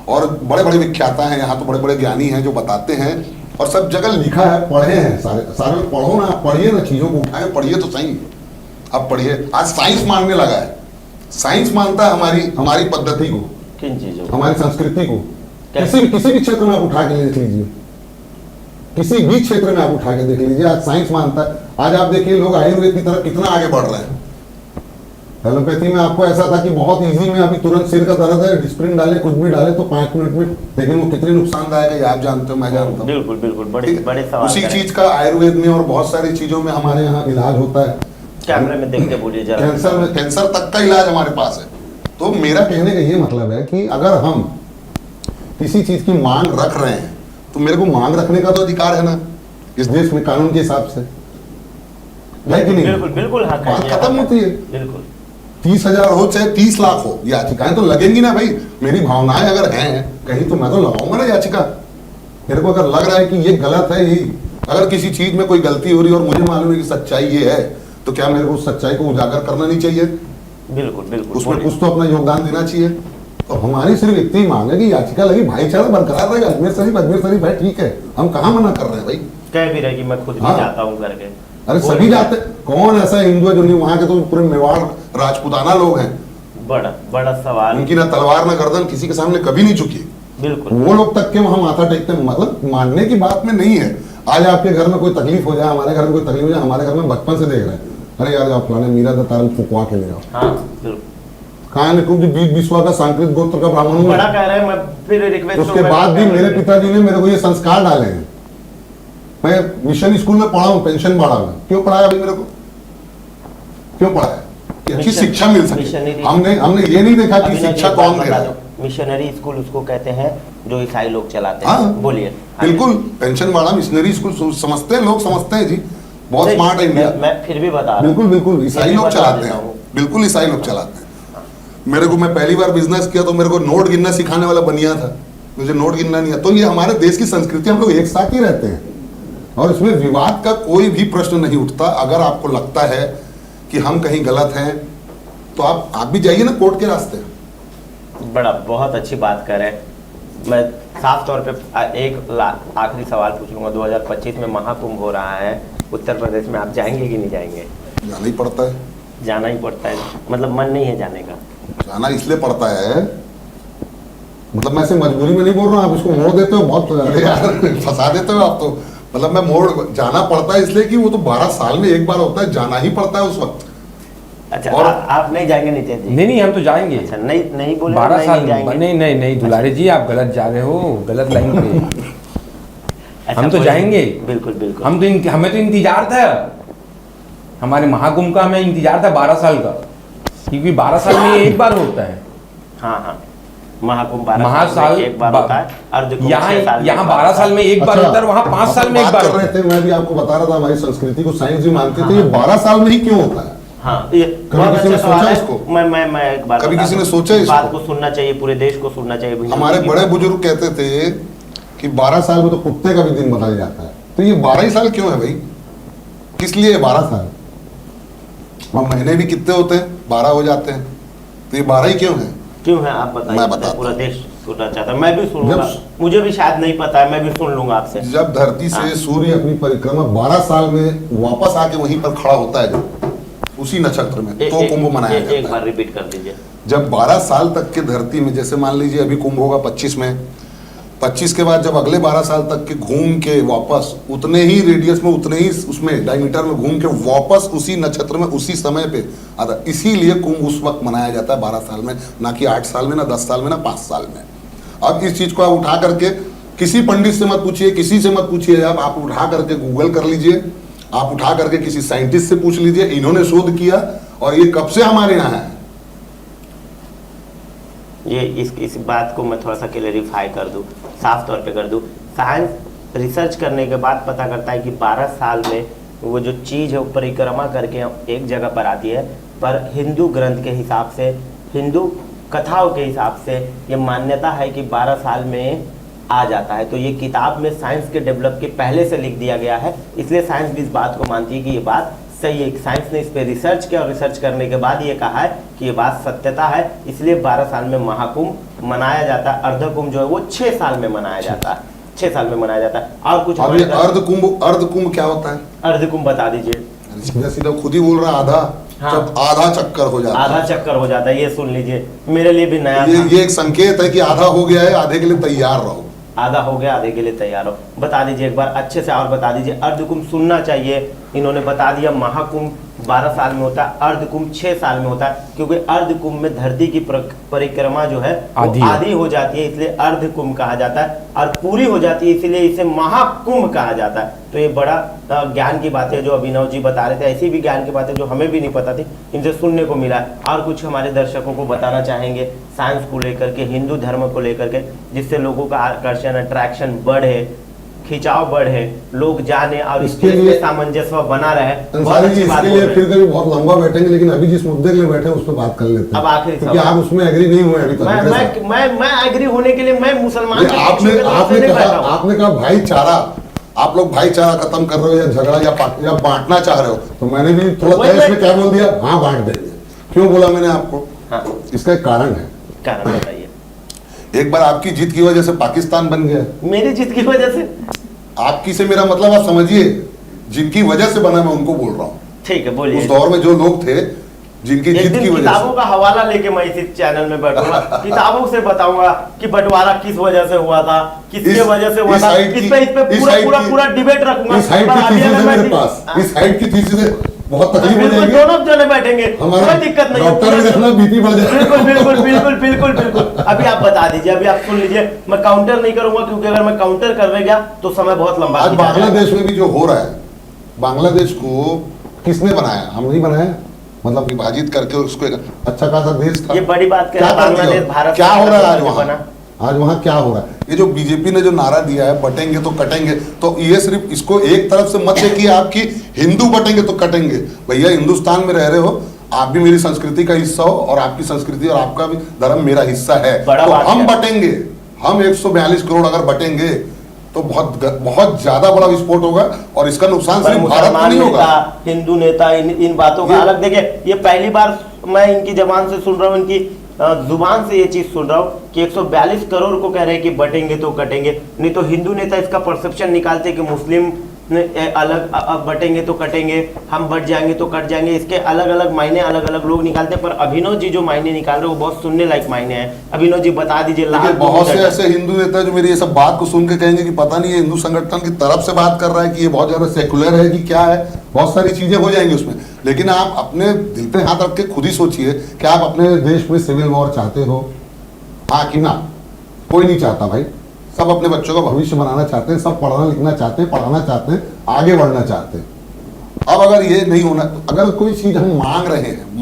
और बड़े बड़े विख्याता हैं यहाँ, तो बड़े बड़े ज्ञानी हैं जो बताते हैं और सब जगह लिखा है, पढ़े हैं सारे पढ़ो ना, पढ़िए ना, चीजों को उठाए पढ़िए तो सही। अब पढ़िए, आज साइंस मानने लगा है, साइंस मानता है हमारी पद्धति को, किन चीजों, हमारी संस्कृति को। किसी भी क्षेत्र में आप उठा के देख लीजिए, किसी भी क्षेत्र में आप उठा के देख लीजिए, आज साइंस मानता है। आज आप देखिए लोग आयुर्वेद की तरफ कितना आगे बढ़ रहे हैं। एलोपैथी में आपको ऐसा था कि बहुत इजी में अभी तुरंत सिर का दर्द है, डिस्प्रिन डाले कुछ भी डाले तो 5 मिनट में, लेकिन वो कितनी नुकसानदायक है आप जानते हो, मैं जानता हूँ। बिल्कुल बड़े सवाल। उसी चीज का आयुर्वेद में और बहुत सारी चीजों में हमारे यहाँ इलाज होता है। कैमरे में देख के बोलिए जरा। कैंसर तक का इलाज हमारे पास है। तो मेरा कहने का ये मतलब है कि अगर हम किसी चीज की मांग रख रहे हैं तो मेरे को मांग रखने का तो अधिकार है ना इस देश में कानून के हिसाब से, है कि नहीं? बिल्कुल हाँ, बात खत्म होती है। बिल्कुल 30,000 हो चाहे 30 लाख हो, याचिकाएं तो लगेंगी ना भाई। मेरी भावनाएं अगर हैं कहीं तो मैं तो लगाऊंगा ना याचिका। मेरे को अगर लग रहा है कि ये गलत है, ये अगर किसी चीज में कोई गलती हो रही है और मुझे मालूम है कि सच्चाई ये है, तो क्या मेरे को उस सच्चाई को उजागर करना नहीं चाहिए? बिल्कुल उसमें कुछ तो अपना योगदान देना चाहिए। तो हमारी सिर्फ इतनी मांग है कि याचिका लगी, भाईचारा बरकरार रहेगा। अजमेर शरीफ भाई ठीक है, हम कहाँ मना कर रहे हैं भाई? कह भी रहे कि मैं खुद भी जाता हूँ करके। अरे सभी जाते, कौन ऐसा हिंदू है जो नहीं? वहां के तो पूरे मेवाड़ राजपूताना लोग हैं। बड़ा सवाल। उनकी ना तलवार ना गर्दन किसी के सामने कभी नहीं झुकी। बिल्कुल वो लोग तक के वहां माथा टेकते हैं। मतलब मानने की बात में नहीं है। आज आपके घर में कोई तकलीफ हो जाए, हमारे घर में कोई तकलीफ हो जाए, हमारे घर में बचपन से देख रहे हैं, अरे यार आप फलाने मीरा दत्तारम फुकवा के ले आओ। हाँ बिल्कुल। कहा बीज बिस्वा का सांकृत गोत्र का ब्राह्मण हूँ। बड़ा कह रहे हैं, मैं फिर रिक्वेस्ट। उसके बाद भी मेरे पिताजी ने मेरे को ये संस्कार डाले हैं। मैं मिशन स्कूल में पढ़ा हूँ, पेंशन बाड़ा में। क्यों पढ़ाया अभी मेरे को? क्यों पढ़ाया? कि अच्छी शिक्षा मिल सके। हमने ये नहीं देखा कि शिक्षा कौन दे रहा है। मिशनरी स्कूल उसको कहते हैं जो ईसाई लोग चलाते हैं। बोलिए। बिल्कुल, पेंशन बाड़ा मिशनरी स्कूल समझते हैं लोग, समझते हैं जी, बहुत स्मार्ट है इंडिया। मैं फिर भी बता रहा हूं। बिल्कुल ईसाई लोग चलाते हैं। बिल्कुल ईसाई लोग चलाते हैं। मेरे को, मैं पहली बार बिजनेस किया तो मेरे को नोट गिनना सिखाने वाला बनिया था, मुझे नोट गिनना नहीं आता। तो ये हमारे देश की संस्कृति, हम लोग एक साथ ही रहते हैं और इसमें विवाद का कोई भी प्रश्न नहीं उठता। अगर आपको लगता है कि हम कहीं गलत हैं तो आप भी जाइए ना कोर्ट के रास्ते। बहुत अच्छी बात कर रहे हैं। मैं साफ तौर पे एक आखिरी सवाल पूछ लूंगा। 2025 में महाकुंभ हो रहा है उत्तर प्रदेश में, आप जाएंगे कि नहीं जाएंगे? जाना ही पड़ता है। जाना ही पड़ता है, मतलब मन नहीं है जाने का? जाना इसलिए पड़ता है, मतलब मैं से मजबूरी में नहीं बोल रहा हूँ। आप इसको मोड़ देते हो बहुत, अरे यार फंसा देते हो आप तो। मतलब मैं मोड़ जाना पड़ता है इसलिए कि वो तो 12 साल में एक बार होता है, जाना ही पड़ता है उस वक्त। अच्छा और आप नहीं जाएंगे नीतीश जी? नहीं हम तो जाएंगे। अच्छा नहीं नहीं बोले 12 नहीं साल जाएंगे। नहीं दुलारे जी, आप गलत जा रहे हो, गलत लाइन पे। अच्छा, हम तो बोलिए। जाएंगे, बिल्कुल बिल्कुल। हमें तो इंतजार था, हमारे महाकुंभ का हमें इंतजार था 12 साल का, क्योंकि 12 साल में ये एक बार होता है। हाँ महाकुंभ 12 महासाल साल में एक बार होता है, अर्धकुंभ 6 साल में यहाँ एक बार 12 साल में एक बार अच्छा, होता है, वहाँ 5 साल में एक बात बार कर होता रहे है। थे, मैं भी आपको बता रहा था हमारी संस्कृति को साइंस जी मानते थे, ये 12 साल में ही क्यों होता है? हाँ, ये कभी बहुत किसी ने अच्छा सवाल सोचा है। इसको? मैं एक बात कभी बता किसी ने दूं। सोचा इस इसको? बात को सुनना चाहिए, पूरे देश को सुनना चाहिए। भैया हमारे की बड़े बात। बुजुर्ग कहते थे कि 12 साल में तो कुत्ते का भी दिन बदल जाता है, तो ये 12 ही साल क्यों है भाई? किस लिए 12 साल? और महीने भी कितने होते हैं? 12 हो जाते हैं, तो ये 12 ही क्यों है? क्यों है आप बताइए? मैं बताता पूरा देश सुनना चाहता है, मैं भी सुनूंगा। जब- मुझे भी शायद नहीं पता है, मैं भी सुन लूंगा आपसे। जब धरती हाँ। से सूर्य अपनी परिक्रमा 12 साल में वापस आके वहीं पर खड़ा होता है, जब उसी नक्षत्र में, तो कुंभ मनाया एक जाता बार है। रिपीट कर दीजिए। जब 12 साल तक के धरती में, जैसे मान लीजिए अभी कुंभ होगा 25 में, 25 के बाद जब अगले 12 साल तक के घूम के वापस उतने ही रेडियस में, उतने ही उसमें डायमीटर में घूम के वापस उसी नक्षत्र में उसी समय पे आता, इसीलिए कुंभ उस वक्त मनाया जाता है 12 साल में, ना कि 8 साल में, ना 10 साल में, ना 5 साल में। अब इस चीज को आप उठा करके किसी पंडित से मत पूछिए, किसी से मत पूछिए, अब आप उठा करके गूगल कर लीजिए, आप उठा करके किसी साइंटिस्ट से पूछ लीजिए, इन्होंने शोध किया और ये कब से हमारे यहाँ है। ये इस बात को मैं थोड़ा सा क्लेरिफाई कर दूं, साफ तौर पे कर दूं। साइंस रिसर्च करने के बाद पता करता है कि 12 साल में वो जो चीज़ है वो परिक्रमा करके एक जगह पर आती है, पर हिंदू ग्रंथ के हिसाब से, हिंदू कथाओं के हिसाब से ये मान्यता है कि 12 साल में आ जाता है। तो ये किताब में साइंस के डेवलप के पहले से लिख दिया गया है, इसलिए साइंस भी इस बात को मानती है कि ये बात सही है। साइंस ने इस पे रिसर्च किया और रिसर्च करने के बाद ये कहा है कि ये बात सत्यता है, इसलिए 12 साल में महाकुंभ मनाया जाता है। अर्धकुंभ जो है वो 6 साल में मनाया जाता है, 6 साल में मनाया जाता है। और कुछ अब ये अर्धकुंभ क्या होता है? अर्धकुंभ बता दीजिए। सीधा सीधा खुद ही बोल रहा आधा, हाँ। जब आधा चक्कर हो जाता आधा है, चक्कर हो जाता है, ये सुन लीजिए, मेरे लिए भी नया था। ये एक संकेत है कि आधा हो गया है, आधे के लिए तैयार रहो। आधा हो गया, आधे के लिए तैयार हो। बता दीजिए एक बार अच्छे से, और बता दीजिए। अर्धकुंभ सुनना चाहिए, इन्होंने बता दिया। महाकुंभ 12 साल में होता है, अर्धकुंभ 6 साल में होता है, क्योंकि अर्धकुंभ में धरती की परिक्रमा जो है वो आधी हो जाती है, इसलिए अर्धकुंभ कहा जाता है। और पूरी हो जाती है, इसलिए इसे महाकुंभ कहा जाता है। तो ये बड़ा ज्ञान की बातें जो अभिनव जी बता रहे थे, ऐसी भी ज्ञान की बातें जो हमें भी नहीं पता थी, इनसे सुनने को मिला है। और कुछ हमारे दर्शकों को बताना चाहेंगे साइंस को लेकर के, हिंदू धर्म को लेकर के, जिससे लोगों का आकर्षण, अट्रैक्शन बढ़े, खिंचाव बढ़े, लोग जाने और इसके इसके लिए लिए सामंजस्य बना रहे। बहुत अंसारी जी, अच्छी बात इसके बोल लिए रहे फिर हैं। कभी बहुत लंबा बैठेंगे, लेकिन अभी जिस मुद्दे के लिए बैठे हैं उस पर बात कर लेते हैं। अब आखिरी क्योंकि सवाल। आप उसमें एग्री नहीं हुए अभी तक मेरे साथ। मैं एग्री होने के लिए, मैं मुसलमान के आपने पक्ष में आपने नहीं बैठा कहा हूं। आपने कहा भाईचारा, आप लोग भाईचारा खत्म कर रहे हो या झगड़ा या बांटना चाह रहे हो, तो मैंने भी थोड़ा वही तेज में क्या बोल दिया, हाँ बांट देंगे। क्यों बोला मैंने आपको? हाँ, इसका एक कारण है। कारण बताइए। एक बार आपकी जीत की वजह से पाकिस्तान बन गया, मेरी जीत की वजह से? आपकी से मेरा मतलब आप समझिए, जिनकी वजह से बना, मैं उनको बोल रहा हूँ। ठीक है, उस बोलिए। दौर में जो लोग थे जिनकी एक जीत दिन की वजह किताबों से, का हवाला लेके मैं इसी चैनल में बैठूंगा, किताबों से बताऊंगा कि बंटवारा किस वजह से हुआ था, किसके वजह से हुआ था। इस पे पूरा डिबेट रखूंगा। इस हाइट पर की अभी थीसिस अगर है मैं मेरे पास, इस हाइट की थीसिस है, बहुत तकलीफ हो बिल्कुल, जाएगी। दोनों जने बैठेंगे, हमारा कोई दिक्कत नहीं है। डॉक्टर भी देखना, बीपी बढ़ जाएगा। बिल्कुल बिल्कुल बिल्कुल बिल्कुल बिल्कुल। अभी आप बता दीजिए, अभी आप सुन लीजिए। मैं काउंटर नहीं करूंगा, क्योंकि अगर मैं काउंटर करने गया तो समय बहुत लंबा आज खींचा जाएगा। बांग्लादेश में भी जो हो रहा है, बांग्लादेश को किसने बनाया? हम नहीं बनाया, मतलब विभाजित करके उसको एक अच्छा खासा देश था। ये बड़ी बात क्या कर बांग्लादेश दिया? भारत क्या हो रहा है आज बना। वहाँ? आज वहाँ क्या हो रहा है? ये जो बीजेपी ने जो नारा दिया है, बटेंगे तो कटेंगे, तो ये सिर्फ इसको एक तरफ से मत देखिए आपकी हिंदू बटेंगे तो कटेंगे। भैया हिंदुस्तान में रह रहे हो, आप भी मेरी संस्कृति का हिस्सा हो, और आपकी संस्कृति और आपका भी धर्म मेरा हिस्सा है। बड़ा तो बात हम है। बटेंगे, हम 142 करोड़ अगर बटेंगे तो बहुत ज्यादा बड़ा विस्फोट होगा, और इसका नुकसान पर सिर्फ भारत को मुसलमान नहीं होगा। नेता, हिंदू नेता इन बातों का ये- अलग। देखिए, ये पहली बार मैं इनकी जबान से सुन रहा हूँ, इनकी जुबान से ये चीज सुन रहा हूँ कि 142 करोड़ को कह रहे हैं कि बटेंगे तो कटेंगे। नहीं तो हिंदू नेता इसका परसेप्शन निकालते कि मुस्लिम अलग बटेंगे तो कटेंगे, हम बट जाएंगे तो कट जाएंगे, इसके अलग अलग मायने अलग अलग लोग निकालते हैं। पर अभिनव जी जो मायने निकाल रहे हैं वो बहुत सुनने लायक मायने हैं। अभिनव जी बता दीजिए। बहुत से ऐसे हिंदू नेता जो मेरी ये सब बात को सुन के कहेंगे कि पता नहीं ये हिंदू संगठन की तरफ से बात कर रहा है कि ये बहुत ज्यादा सेकुलर है कि क्या है, बहुत सारी चीजें हो जाएंगी उसमें। लेकिन आप अपने दिल पे हाथ रख के खुद ही सोचिए कि आप अपने देश में सिविल वॉर चाहते हो? हाँ कि ना? कोई नहीं चाहता भाई। सब अपने बच्चों का भविष्य बनाना चाहते हैं, सब पढ़ना लिखना चाहते हैं, पढ़ाना चाहते हैं, आगे बढ़ना चाहते हैं। अब अगर ये नहीं होना, अगर कोई चीज हम मांग रहे हैं,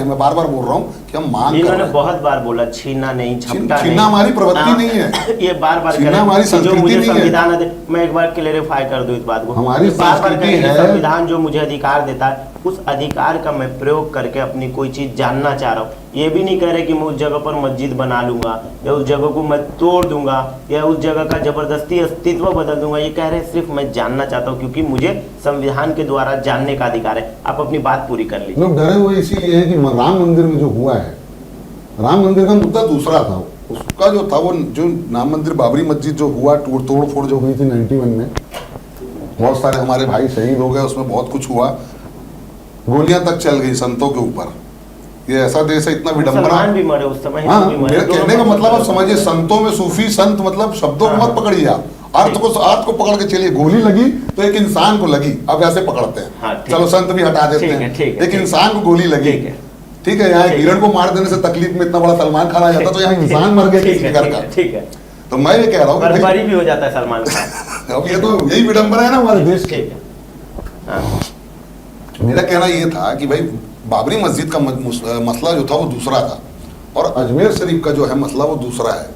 मैं बार बार बोल रहा हूँ कि हम मांग कर रहे हैं। बहुत बार बोला छीनना नहीं, छपटा नहीं, छीनना हमारी प्रवृत्ति नहीं है। ये बार बार छीनना हमारी संस्कृति नहीं है। संविधान मैं एक बार क्लेरिफाई कर दूं इस बात को। हमारी संस्कृति है। संविधान जो मुझे अधिकार देता है उस अधिकार का मैं प्रयोग करके अपनी कोई चीज जानना चाह रहा हूँ। ये भी नहीं कह रहे कि मैं उस जगह पर मस्जिद बना लूंगा या उस जगह को मैं तोड़ दूंगा या उस जगह का जबरदस्ती अस्तित्व बदल दूंगा। ये कह रहे सिर्फ मैं जानना चाहता हूँ क्योंकि मुझे संविधान के द्वारा जानने का अधिकार है। आप अपनी बात पूरी कर लीजिए। लोग डरे हुए इसीलिए है कि राम मंदिर में जो हुआ है, राम मंदिर का मुद्दा दूसरा था। उसका जो था वो जो राम मंदिर बाबरी मस्जिद जो हुआ, तोड़ फोड़ जो हुई थी 91 में, बहुत सारे हमारे भाई शहीद हो गए, उसमें बहुत कुछ हुआ, गोलियां तक चल गई संतों के ऊपर। ये ऐसा देश है, इतना विडंबना भी मरे उस समय। हाँ, मेरे कहने का मतलब आप समझिए, संतों में सूफी संत मतलब शब्दों को मत पकड़िए आप, अर्थ को पकड़ के चलिए। गोली लगी तो एक इंसान को लगी, अब ऐसे पकड़ते हैं। चलो संत भी हटा देते हैं, एक इंसान को गोली लगी, ठीक है। यहाँ हिरण को मार देने से तकलीफ में इतना बड़ा सलमान खान आ जाता, तो यहाँ इंसान मर गया किसी घर का, ठीक है। तो मैं ये कह रहा हूँ बर्बादी भी हो जाता है सलमान खान। अब ये तो यही विडंबना है ना हमारे देश के। मेरा कहना ये था कि भाई बाबरी मस्जिद का मसला जो था वो दूसरा था और अजमेर शरीफ का जो है मसला वो दूसरा है।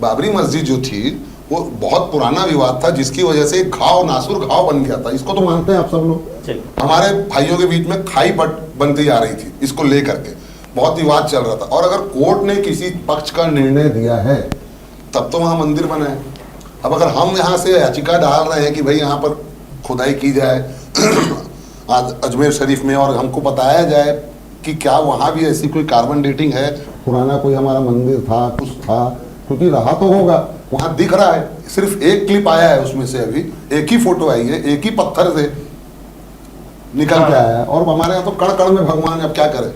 बाबरी मस्जिद जो थी वो बहुत पुराना विवाद था जिसकी वजह से एक नासुर घाव बन गया था। इसको तो मानते हैं आप सब लोग। हमारे भाइयों के बीच में खाई बनती जा रही थी, इसको लेकर के बहुत विवाद चल रहा था। और अगर कोर्ट ने किसी पक्ष का निर्णय दिया है तब तो वहां मंदिर बना है। अब अगर हम यहाँ से याचिका डाल रहे हैं कि भाई यहाँ पर खुदाई की जाए अजमेर शरीफ में और हमको बताया जाए कि क्या वहाँ भी ऐसी कोई कार्बन डेटिंग है, पुराना कोई हमारा मंदिर था, कुछ था, क्योंकि रहा तो होगा, वहाँ दिख रहा है। सिर्फ एक क्लिप आया है उसमें से, अभी एक ही फोटो आई है, एक ही पत्थर से निकल के आया है। और हमारे यहाँ तो कण कण में भगवान, अब क्या करें।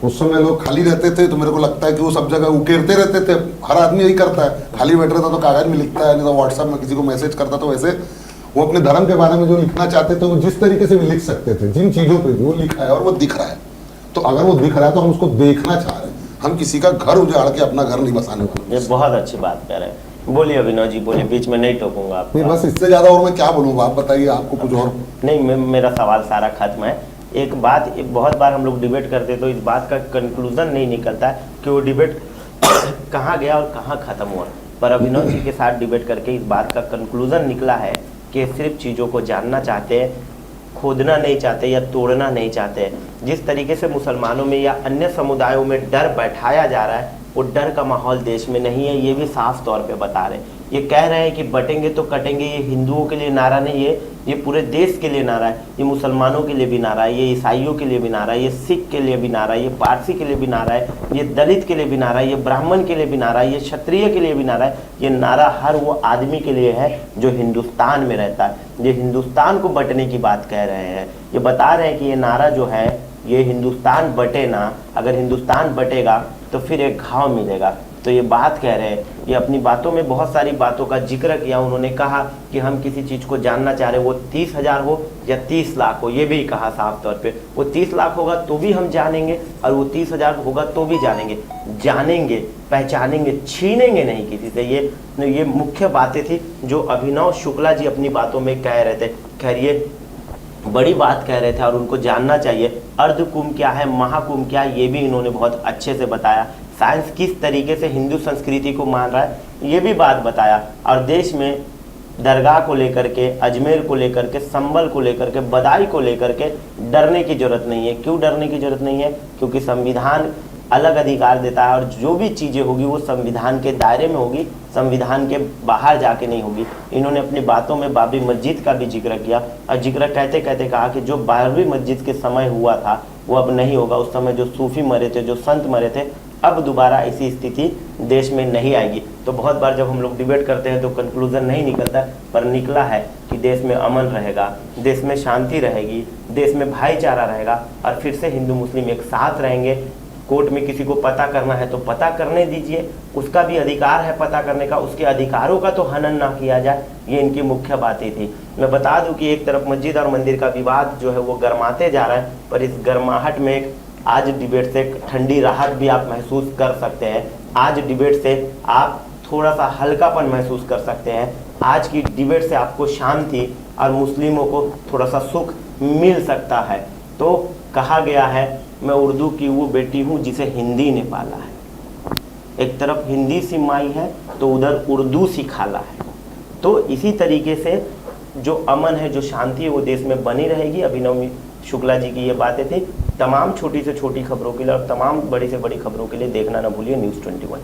उस समय लोग खाली रहते थे तो मेरे को लगता है कि वो सब जगह उकेरते रहते थे। हर आदमी यही करता है, खाली बैठ रहता तो कागज में लिखता है, नहीं तो व्हाट्सएप में किसी को मैसेज करता। तो वैसे वो अपने धर्म के बारे में जो लिखना चाहते थे वो जिस तरीके से भी लिख सकते थे, जिन चीजों पे भी वो लिखा है और वो दिख रहा है। तो अगर वो दिख रहा है तो हम उसको देखना चाह रहे हैं, हम किसी का घर उजाड़ के अपना घर नहीं बसाने वाले। ये बहुत अच्छी बात कह रहे हैं। बोलिए अभिनव जी, बोलिए, बीच में नहीं टोकूंगा आपको। बस इससे ज्यादा और मैं क्या बोलूँगा, आप बताइए, आपको कुछ और। नहीं, मेरा सवाल सारा खत्म है। एक बात, बहुत बार हम लोग डिबेट करते तो इस बात का कंक्लूजन नहीं निकलता है कि वो डिबेट कहाँ गया और कहाँ खत्म हुआ। पर अभिनव जी के साथ डिबेट करके इस बात का कंक्लूजन निकला है कि सिर्फ चीज़ों को जानना चाहते हैं, खोदना नहीं चाहते या तोड़ना नहीं चाहते। जिस तरीके से मुसलमानों में या अन्य समुदायों में डर बैठाया जा रहा है वो डर का माहौल देश में नहीं है, ये भी साफ तौर पे बता रहे हैं। ये कह रहे हैं कि बटेंगे तो कटेंगे, ये हिंदुओं के लिए नारा नहीं है, ये पूरे देश के लिए नारा है, ये मुसलमानों के लिए भी नारा है, ये ईसाइयों के लिए भी नारा है, ये सिख के लिए भी नारा है, ये पारसी के लिए भी नारा है, ये दलित के लिए भी नारा है, ये ब्राह्मण के लिए भी नारा है, ये क्षत्रिय के लिए भी नारा है। ये नारा हर वो आदमी के लिए है जो हिंदुस्तान में रहता है, ये हिंदुस्तान को बटने की बात कह रहे हैं। ये बता रहे हैं कि ये नारा जो है ये हिंदुस्तान बटे ना, अगर हिंदुस्तान बटेगा तो फिर एक घाव मिलेगा। तो ये बात कह रहे हैं, ये अपनी बातों में बहुत सारी बातों का जिक्र किया। उन्होंने कहा कि हम किसी चीज़ को जानना चाह रहे हैं, वो 30,000 हो या 30 लाख हो, ये भी कहा साफ तौर पे। वो 30 लाख होगा तो भी हम जानेंगे और वो 30,000 होगा तो भी जानेंगे, पहचानेंगे, छीनेंगे नहीं किसी से। ये मुख्य बातें थी जो अभिनव शुक्ला जी अपनी बातों में कह रहे थे। खैर ये बड़ी बात कह रहे थे और उनको जानना चाहिए अर्धकुंभ क्या है, महाकुंभ क्या है, ये भी इन्होंने बहुत अच्छे से बताया। साइंस किस तरीके से हिंदू संस्कृति को मान रहा है ये भी बात बताया। और देश में दरगाह को लेकर के, अजमेर को लेकर के, संबल को लेकर के, बदाई को लेकर के डरने की जरूरत नहीं है। क्यों डरने की जरूरत नहीं है? क्योंकि संविधान अलग अधिकार देता है और जो भी चीज़ें होगी वो संविधान के दायरे में होगी, संविधान के बाहर जाके नहीं होगी। इन्होंने अपनी बातों में बाबरी मस्जिद का भी जिक्र किया और जिक्र कहते कहते कहा कि जो बाबरी मस्जिद के समय हुआ था वो अब नहीं होगा। उस समय जो सूफी मरे थे, जो संत मरे थे, अब दोबारा ऐसी स्थिति देश में नहीं आएगी। तो बहुत बार जब हम लोग डिबेट करते हैं तो कंक्लूजन नहीं निकलता, पर निकला है कि देश में अमन रहेगा, देश में शांति रहेगी, देश में भाईचारा रहेगा और फिर से हिंदू मुस्लिम एक साथ रहेंगे। कोर्ट में किसी को पता करना है तो पता करने दीजिए, उसका भी अधिकार है पता करने का, उसके अधिकारों का तो हनन ना किया जाए। ये इनकी मुख्य बातें थी। मैं बता दूं कि एक तरफ मस्जिद और मंदिर का विवाद जो है वो गर्माते जा रहा है, पर इस गर्माहट में एक आज डिबेट से ठंडी राहत भी आप महसूस कर सकते हैं। आज डिबेट से आप थोड़ा सा हल्कापन महसूस कर सकते हैं। आज की डिबेट से आपको शांति और मुस्लिमों को थोड़ा सा सुख मिल सकता है। तो कहा गया है, मैं उर्दू की वो बेटी हूँ जिसे हिंदी ने पाला है। एक तरफ हिंदी सी माई है तो उधर उर्दू सी खाला है। तो इसी तरीके से जो अमन है, जो शांति है, वो देश में बनी रहेगी। अभिनव शुक्ला जी की ये बातें थी। तमाम छोटी से छोटी खबरों के लिए और तमाम बड़ी से बड़ी खबरों के लिए देखना ना भूलिए News 21।